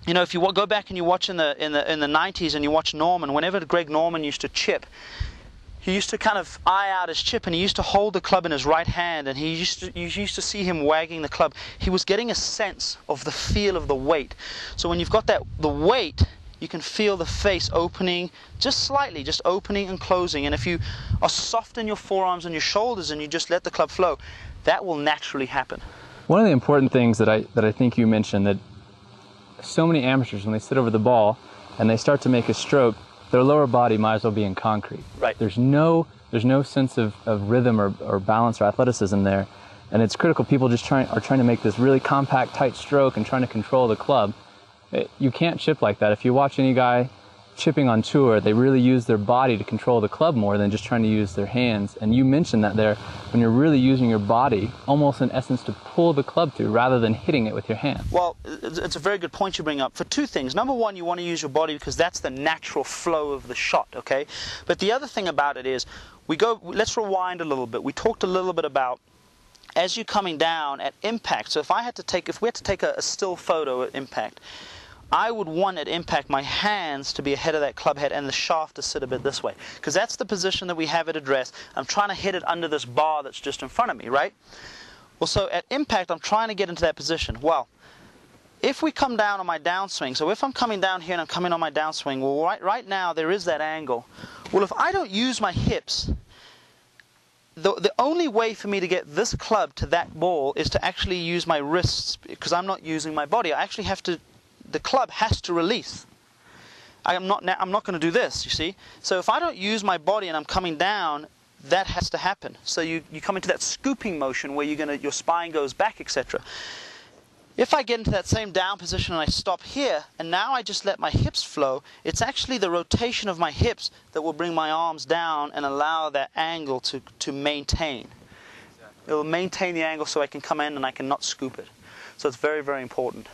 You know, if you go back and you watch in the 90s and you watch Norman, whenever Greg Norman used to chip, he used to kind of eye out his chip, and he used to hold the club in his right hand, and you used to see him wagging the club. He was getting a sense of the feel of the weight. So when you've got the weight, you can feel the face opening just slightly, just opening and closing. And if you are soft in your forearms and your shoulders and you just let the club flow, that will naturally happen. One of the important things that I think you mentioned, that so many amateurs, when they sit over the ball and they start to make a stroke, their lower body might as well be in concrete. Right. There's no sense of rhythm or balance or athleticism there, and it's critical. People just are trying to make this really compact, tight stroke and trying to control the club. You can't chip like that. If you watch any guy chipping on tour, they really use their body to control the club more than just trying to use their hands. And you mentioned that there, when you're really using your body, almost in essence, to pull the club through rather than hitting it with your hand. Well, it's a very good point you bring up for two things. Number one, you want to use your body because that's the natural flow of the shot, okay? But the other thing about it is, let's rewind a little bit. We talked a little bit about as you're coming down at impact. So if we had to take a still photo at impact, I would want at impact my hands to be ahead of that club head and the shaft to sit a bit this way, because that's the position that we have it addressed. I'm trying to hit it under this bar that's just in front of me, right? Well, so at impact, I'm trying to get into that position. Well, if we come down on my downswing, so if I'm coming down here and I'm coming on my downswing, well, right now there is that angle. Well, if I don't use my hips, the only way for me to get this club to that ball is to actually use my wrists, because I'm not using my body. I actually have to. The club has to release. I'm not going to do this, you see. So if I don't use my body and I'm coming down, that has to happen. So you come into that scooping motion where your spine goes back, etc. If I get into that same down position and I stop here, and now I just let my hips flow, it's actually the rotation of my hips that will bring my arms down and allow that angle to maintain. It will maintain the angle so I can come in and I can not scoop it. So it's very, very important.